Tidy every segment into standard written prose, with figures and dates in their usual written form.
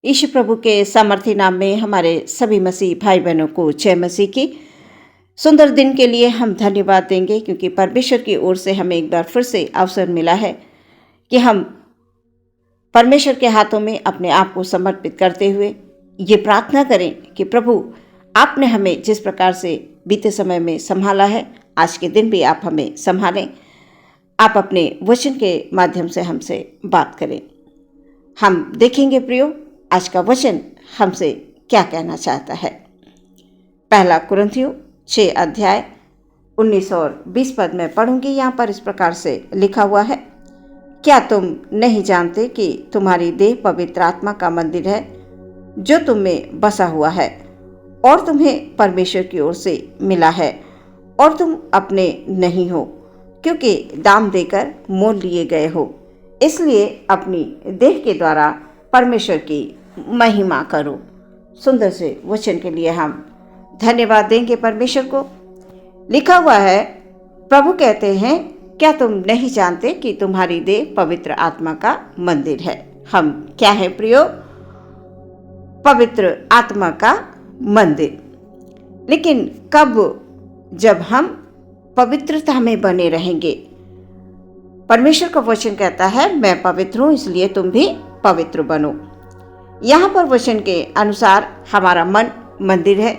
यीशु प्रभु के सामर्थी नाम में हमारे सभी मसीह भाई बहनों को जय मसीह की। सुंदर दिन के लिए हम धन्यवाद देंगे क्योंकि परमेश्वर की ओर से हमें एक बार फिर से अवसर मिला है कि हम परमेश्वर के हाथों में अपने आप को समर्पित करते हुए ये प्रार्थना करें कि प्रभु आपने हमें जिस प्रकार से बीते समय में संभाला है, आज के दिन भी आप हमें संभालें। आप अपने वचन के माध्यम से हमसे बात करें। हम देखेंगे प्रियो, आज का वचन हमसे क्या कहना चाहता है। पहला कुरिन्थियों 6 अध्याय 19 और 20 पद में पढ़ूंगी। यहाँ पर इस प्रकार से लिखा हुआ है, क्या तुम नहीं जानते कि तुम्हारी देह पवित्र आत्मा का मंदिर है जो तुम में बसा हुआ है और तुम्हें परमेश्वर की ओर से मिला है और तुम अपने नहीं हो, क्योंकि दाम देकर मोल लिए गए हो। इसलिए अपनी देह के द्वारा परमेश्वर की महिमा करो। सुंदर से वचन के लिए हम धन्यवाद देंगे परमेश्वर को। लिखा हुआ है, प्रभु कहते हैं, क्या तुम नहीं जानते कि तुम्हारी देह पवित्र आत्मा का मंदिर है। हम क्या है प्रियो? पवित्र आत्मा का मंदिर। लेकिन कब? जब हम पवित्रता में बने रहेंगे। परमेश्वर का वचन कहता है, मैं पवित्र हूं इसलिए तुम भी पवित्र बनो। यहाँ पर वचन के अनुसार हमारा मन मंदिर है,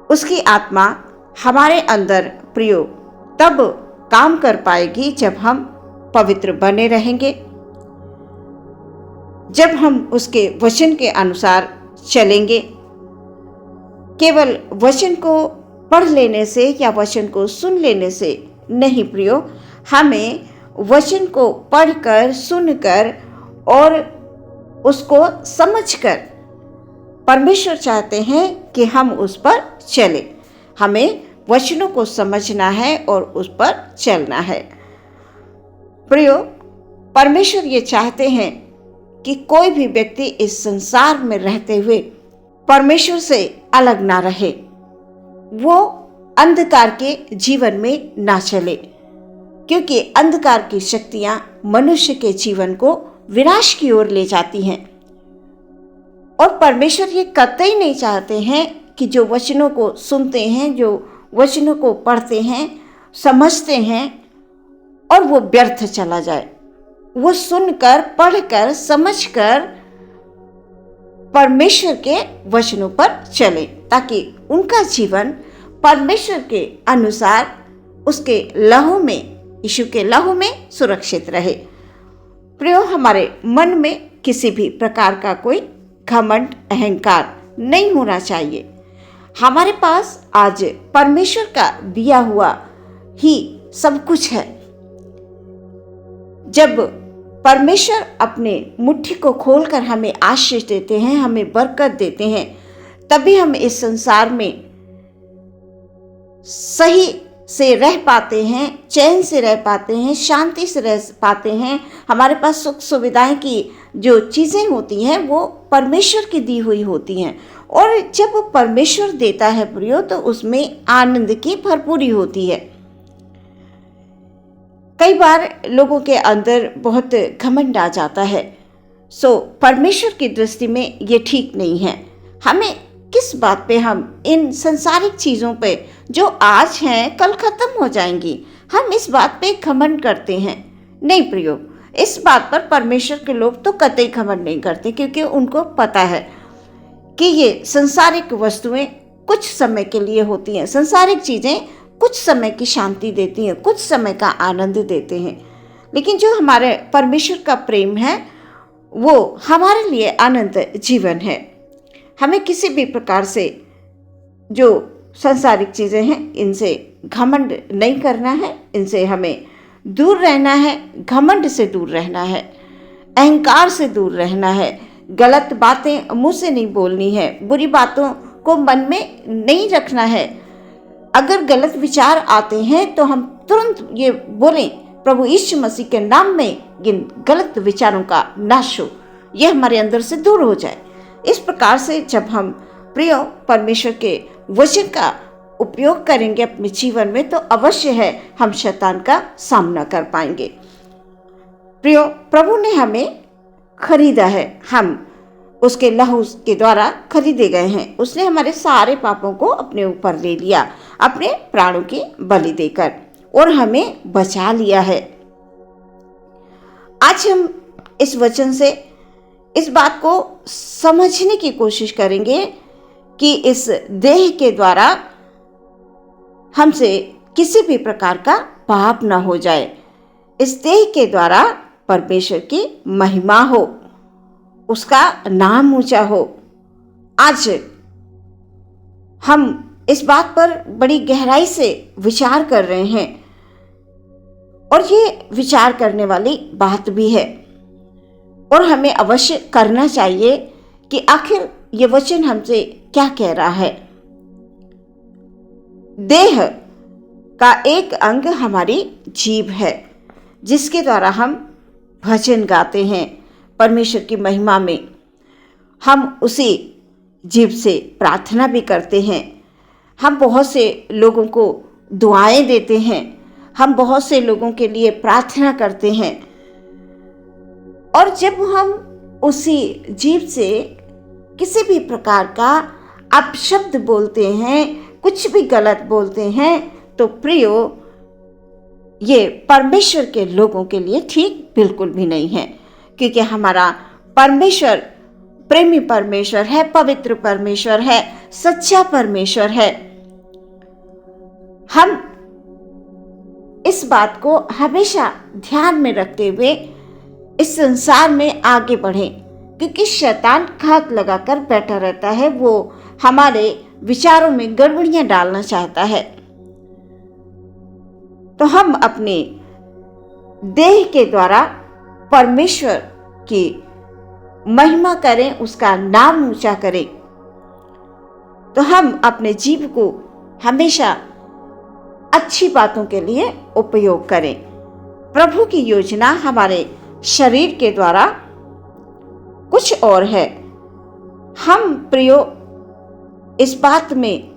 उसकी आत्मा हमारे अंदर प्रियो तब काम कर पाएगी जब हम पवित्र बने रहेंगे, जब हम उसके वचन के अनुसार चलेंगे। केवल वचन को पढ़ लेने से या वचन को सुन लेने से नहीं प्रियो, हमें वचन को पढ़कर, सुनकर और उसको समझकर परमेश्वर चाहते हैं कि हम उस पर चलें। हमें वचनों को समझना है और उस पर चलना है। प्रियो, परमेश्वर ये चाहते हैं कि कोई भी व्यक्ति इस संसार में रहते हुए परमेश्वर से अलग ना रहे, वो अंधकार के जीवन में ना चले, क्योंकि अंधकार की शक्तियां मनुष्य के जीवन को विनाश की ओर ले जाती हैं। और परमेश्वर ये कतई नहीं चाहते हैं कि जो वचनों को सुनते हैं, जो वचनों को पढ़ते हैं, समझते हैं और वो व्यर्थ चला जाए। वो सुनकर, पढ़कर, समझकर परमेश्वर के वचनों पर चले, ताकि उनका जीवन परमेश्वर के अनुसार उसके लहू में, यीशु के लहू में सुरक्षित रहे। प्रियो, हमारे मन में किसी भी प्रकार का कोई घमंड, अहंकार नहीं होना चाहिए। हमारे पास आज परमेश्वर का दिया हुआ ही सब कुछ है। जब परमेश्वर अपने मुट्ठी को खोलकर हमें आशीष देते हैं, हमें बरकत देते हैं, तभी हम इस संसार में सही से रह पाते हैं, चैन से रह पाते हैं, शांति से रह पाते हैं। हमारे पास सुख सुविधाएं की जो चीज़ें होती हैं वो परमेश्वर की दी हुई होती हैं। और जब परमेश्वर देता है प्रियो, तो उसमें आनंद की भरपूरी होती है। कई बार लोगों के अंदर बहुत घमंड आ जाता है, सो परमेश्वर की दृष्टि में ये ठीक नहीं है। हमें किस बात पे, हम इन संसारिक चीज़ों पे जो आज हैं कल खत्म हो जाएंगी, हम इस बात पे घमंड करते हैं। नहीं प्रियो, इस बात पर परमेश्वर के लोग तो कतई घमंड नहीं करते, क्योंकि उनको पता है कि ये सांसारिक वस्तुएं कुछ समय के लिए होती हैं। सांसारिक चीज़ें कुछ समय की शांति देती हैं, कुछ समय का आनंद देते हैं, लेकिन जो हमारे परमेश्वर का प्रेम है वो हमारे लिए अनंत जीवन है। हमें किसी भी प्रकार से जो सांसारिक चीज़ें हैं इनसे घमंड नहीं करना है, इनसे हमें दूर रहना है, घमंड से दूर रहना है, अहंकार से दूर रहना है, गलत बातें मुंह से नहीं बोलनी है, बुरी बातों को मन में नहीं रखना है। अगर गलत विचार आते हैं तो हम तुरंत ये बोलें, प्रभु यीशु मसीह के नाम में इन गलत विचारों का नाश हो, ये हमारे अंदर से दूर हो जाए। इस प्रकार से जब हम प्रियो परमेश्वर के वचन का उपयोग करेंगे अपने जीवन में, तो अवश्य है हम शैतान का सामना कर पाएंगे। प्रियो, प्रभु ने हमें खरीदा है, हम उसके लहू के द्वारा खरीदे गए हैं। उसने हमारे सारे पापों को अपने ऊपर ले लिया अपने प्राणों की बलि देकर और हमें बचा लिया है। आज हम इस वचन से इस बात को समझने की कोशिश करेंगे कि इस देह के द्वारा हमसे किसी भी प्रकार का पाप ना हो जाए, इस देह के द्वारा परमेश्वर की महिमा हो, उसका नाम ऊंचा हो। आज हम इस बात पर बड़ी गहराई से विचार कर रहे हैं और ये विचार करने वाली बात भी है और हमें अवश्य करना चाहिए कि आखिर ये वचन हमसे क्या कह रहा है। देह का एक अंग हमारी जीभ है, जिसके द्वारा हम भजन गाते हैं परमेश्वर की महिमा में। हम उसी जीभ से प्रार्थना भी करते हैं। हम बहुत से लोगों को दुआएं देते हैं, हम बहुत से लोगों के लिए प्रार्थना करते हैं। और जब हम उसी जीभ से किसी भी प्रकार का अपशब्द बोलते हैं, कुछ भी गलत बोलते हैं, तो प्रियो, ये परमेश्वर के लोगों के लिए ठीक बिल्कुल भी नहीं है, क्योंकि हमारा परमेश्वर प्रेमी परमेश्वर है, पवित्र परमेश्वर है, सच्चा परमेश्वर है। हम इस बात को हमेशा ध्यान में रखते हुए इस संसार में आगे बढ़ें, क्योंकि शैतान घात लगाकर बैठा रहता है। वो हमारे विचारों में गड़बड़ियां डालना चाहता है। तो हम अपने देह के द्वारा परमेश्वर की महिमा करें, उसका नाम ऊंचा करें। तो हम अपने जीव को हमेशा अच्छी बातों के लिए उपयोग करें। प्रभु की योजना हमारे शरीर के द्वारा कुछ और है। हम प्रियो इस बात में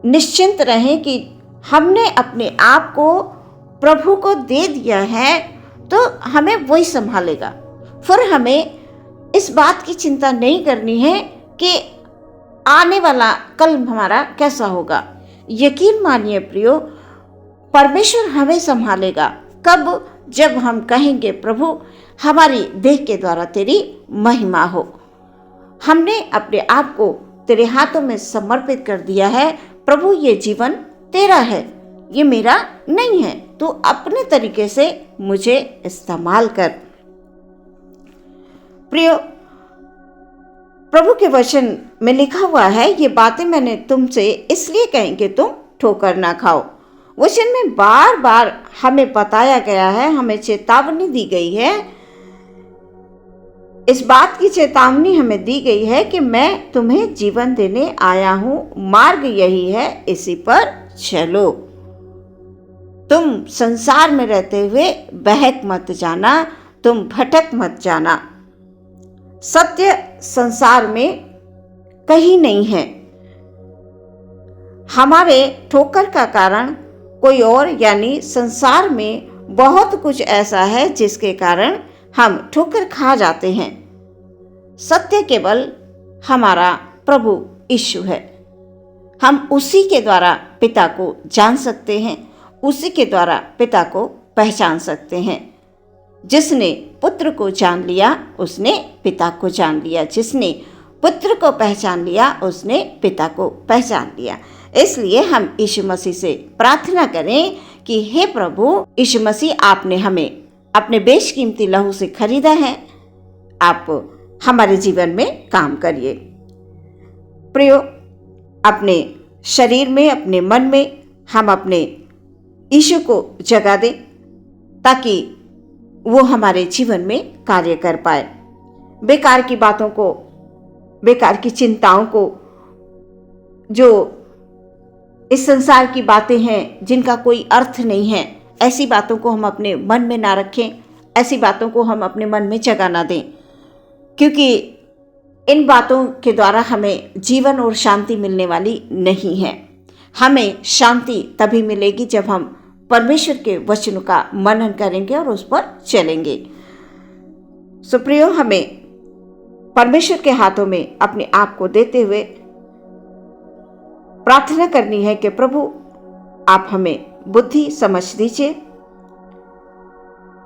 निश्चिंत रहें कि हमने अपने आप को प्रभु को दे दिया है, तो हमें वही संभालेगा। फिर हमें इस बात की चिंता नहीं करनी है कि आने वाला कल हमारा कैसा होगा। यकीन मानिए प्रियो, परमेश्वर हमें संभालेगा। कब? जब हम कहेंगे प्रभु हमारी देह के द्वारा तेरी महिमा हो। हमने अपने आप को तेरे हाथों में समर्पित कर दिया है। प्रभु ये जीवन तेरा है, ये मेरा नहीं है। तू अपने तरीके से मुझे इस्तेमाल कर। प्रियो, प्रभु के वचन में लिखा हुआ है, ये बातें मैंने तुमसे इसलिए कही कि तुम ठोकर ना खाओ। वचन में बार बार हमें बताया गया है, हमें चेतावनी दी गई है। इस बात की चेतावनी हमें दी गई है कि मैं तुम्हें जीवन देने आया हूं, मार्ग यही है, इसी पर चलो। तुम संसार में रहते हुए बहक मत जाना, तुम भटक मत जाना। सत्य संसार में कहीं नहीं है। हमारे ठोकर का कारण कोई और, यानी संसार में बहुत कुछ ऐसा है जिसके कारण हम ठोकर खा जाते हैं। सत्य केवल हमारा प्रभु यीशु है। हम उसी के द्वारा पिता को जान सकते हैं, उसी के द्वारा पिता को पहचान सकते हैं। जिसने पुत्र को जान लिया उसने पिता को जान लिया, जिसने पुत्र को पहचान लिया उसने पिता को पहचान लिया। इसलिए हम यीशु मसीह से प्रार्थना करें कि हे प्रभु यीशु मसीह, आपने हमें अपने बेशकीमती लहू से खरीदा है, आप हमारे जीवन में काम करिए। प्रियो, अपने शरीर में, अपने मन में हम अपने यीशु को जगा दें ताकि वो हमारे जीवन में कार्य कर पाए। बेकार की बातों को, बेकार की चिंताओं को, जो इस संसार की बातें हैं जिनका कोई अर्थ नहीं है, ऐसी बातों को हम अपने मन में ना रखें, ऐसी बातों को हम अपने मन में जगा ना दें, क्योंकि इन बातों के द्वारा हमें जीवन और शांति मिलने वाली नहीं है। हमें शांति तभी मिलेगी जब हम परमेश्वर के वचनों का मनन करेंगे और उस पर चलेंगे। सो प्रियो, हमें परमेश्वर के हाथों में अपने आप को देते हुए प्रार्थना करनी है कि प्रभु आप हमें बुद्धि समझ दीजिए,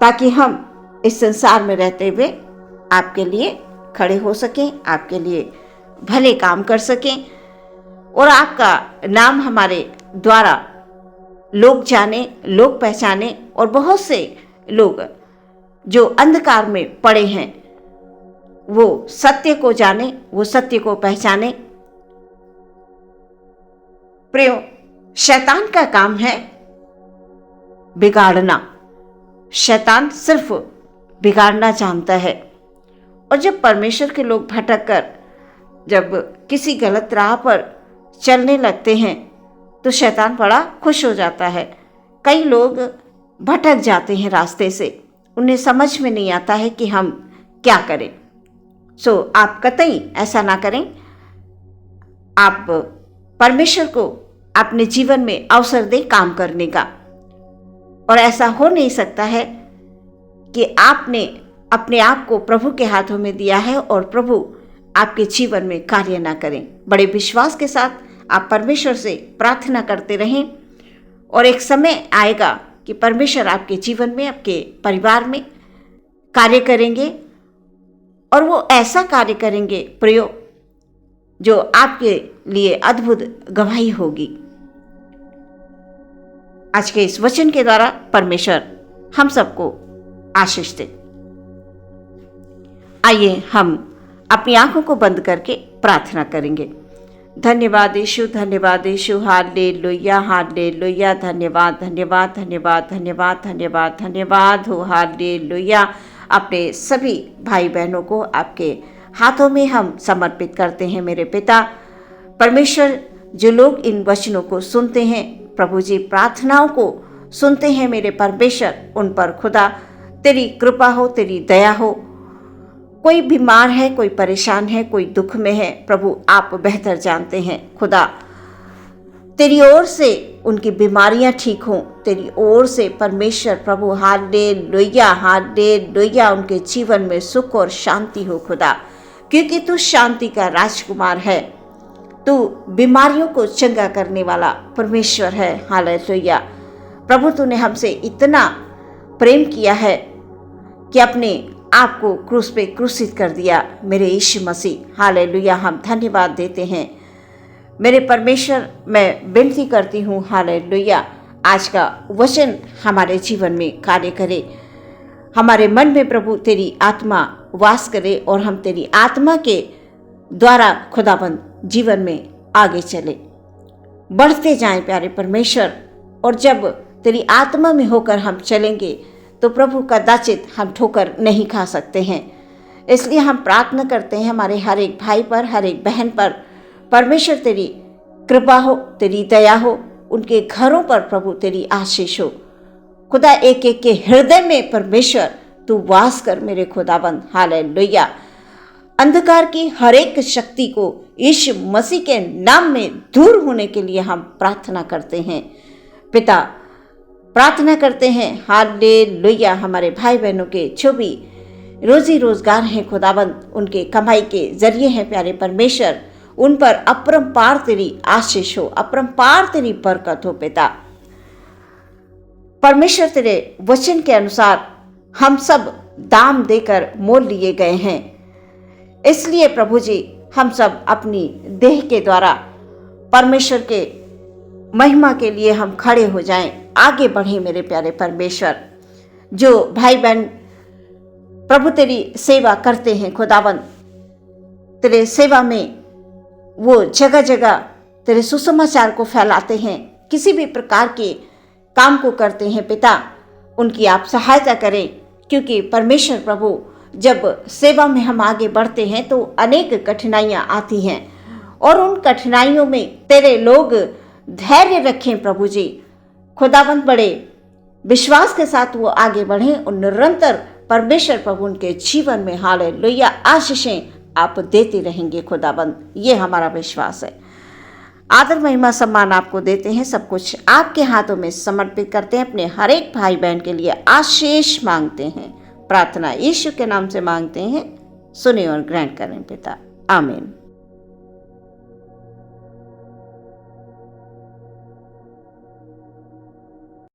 ताकि हम इस संसार में रहते हुए आपके लिए खड़े हो सकें, आपके लिए भले काम कर सकें और आपका नाम हमारे द्वारा लोग जाने, लोग पहचाने और बहुत से लोग जो अंधकार में पड़े हैं वो सत्य को जाने, वो सत्य को पहचाने। प्रियो, शैतान का काम है बिगाड़ना। शैतान सिर्फ बिगाड़ना जानता है। और जब परमेश्वर के लोग भटक कर जब किसी गलत राह पर चलने लगते हैं तो शैतान बड़ा खुश हो जाता है। कई लोग भटक जाते हैं रास्ते से, उन्हें समझ में नहीं आता है कि हम क्या करें। आप कतई ऐसा ना करें। आप परमेश्वर को अपने जीवन में अवसर दें काम करने का। और ऐसा हो नहीं सकता है कि आपने अपने आप को प्रभु के हाथों में दिया है और प्रभु आपके जीवन में कार्य ना करें। बड़े विश्वास के साथ आप परमेश्वर से प्रार्थना करते रहें और एक समय आएगा कि परमेश्वर आपके जीवन में, आपके परिवार में कार्य करेंगे और वो ऐसा कार्य करेंगे प्रियो जो आपके लिए अद्भुत गवाही होगी। आज के इस वचन के द्वारा परमेश्वर हम सबको आशीष दे। आइए हम अपनी आंखों को बंद करके प्रार्थना करेंगे। धन्यवाद यीशु, धन्यवाद यीशु, हालेलुया हालेलुया, धन्यवाद धन्यवाद धन्यवाद धन्यवाद धन्यवाद धन्यवाद हो, हालेलुया। अपने सभी भाई बहनों को आपके हाथों में हम समर्पित करते हैं मेरे पिता परमेश्वर। जो लोग इन वचनों को सुनते हैं प्रभु जी, प्रार्थनाओं को सुनते हैं मेरे परमेश्वर, उन पर खुदा तेरी कृपा हो, तेरी दया हो। कोई बीमार है, कोई परेशान है, कोई दुख में है, प्रभु आप बेहतर जानते हैं। खुदा तेरी ओर से उनकी बीमारियां ठीक हों, तेरी ओर से परमेश्वर प्रभु हालेलुया हालेलुया, उनके जीवन में सुख और शांति हो खुदा, क्योंकि तू शांति का राजकुमार है। तू बीमारियों को चंगा करने वाला परमेश्वर है। हालेलुया। प्रभु तूने हमसे इतना प्रेम किया है कि अपने आप को क्रूस पे क्रूसित कर दिया मेरे यीशु मसीह। हालेलुया। हम धन्यवाद देते हैं मेरे परमेश्वर। मैं विनती करती हूँ हालेलुया, आज का वचन हमारे जीवन में कार्य करे, हमारे मन में प्रभु तेरी आत्मा वास करे और हम तेरी आत्मा के द्वारा खुदाबंद जीवन में आगे चले, बढ़ते जाएं प्यारे परमेश्वर। और जब तेरी आत्मा में होकर हम चलेंगे तो प्रभु कदाचित हम ठोकर नहीं खा सकते हैं। इसलिए हम प्रार्थना करते हैं हमारे हर एक भाई पर, हर एक बहन पर परमेश्वर तेरी कृपा हो, तेरी दया हो, उनके घरों पर प्रभु तेरी आशीष हो। खुदा एक एक के हृदय में परमेश्वर तू वास कर मेरे खुदाबंद। हालेलुया। अंधकार की हर एक शक्ति को यीशु मसीह के नाम में दूर होने के लिए हम प्रार्थना करते हैं पिता, प्रार्थना करते हैं हालेलुया। हमारे भाई बहनों के जो भी रोजी रोजगार हैं खुदाबंद, उनके कमाई के जरिए हैं प्यारे परमेश्वर, उन पर अपरंपार तेरी आशीष हो, अपरंपार तेरी बरकत हो पिता। परमेश्वर तेरे वचन के अनुसार हम सब दाम देकर मोल लिए गए हैं, इसलिए प्रभु जी हम सब अपनी देह के द्वारा परमेश्वर के महिमा के लिए हम खड़े हो जाएं, आगे बढ़े मेरे प्यारे परमेश्वर। जो भाई बहन प्रभु तेरी सेवा करते हैं खुदाबंद, तेरे सेवा में वो जगह जगह तेरे सुसमाचार को फैलाते हैं, किसी भी प्रकार के काम को करते हैं पिता, उनकी आप सहायता करें। क्योंकि परमेश्वर प्रभु जब सेवा में हम आगे बढ़ते हैं तो अनेक कठिनाइयां आती हैं और उन कठिनाइयों में तेरे लोग धैर्य रखें प्रभु जी। खुदाबंद बड़े विश्वास के साथ वो आगे बढ़ें और निरंतर परमेश्वर प्रभु उनके जीवन में हालेलुया आशीषें आप देते रहेंगे खुदाबंद, ये हमारा विश्वास है। आदर महिमा सम्मान आपको देते हैं, सब कुछ आपके हाथों में समर्पित करते हैं, अपने हर एक भाई बहन के लिए आशीष मांगते हैं। प्रार्थना यीशु के नाम से मांगते हैं, सुने और ग्रहण करें पिता। आमीन।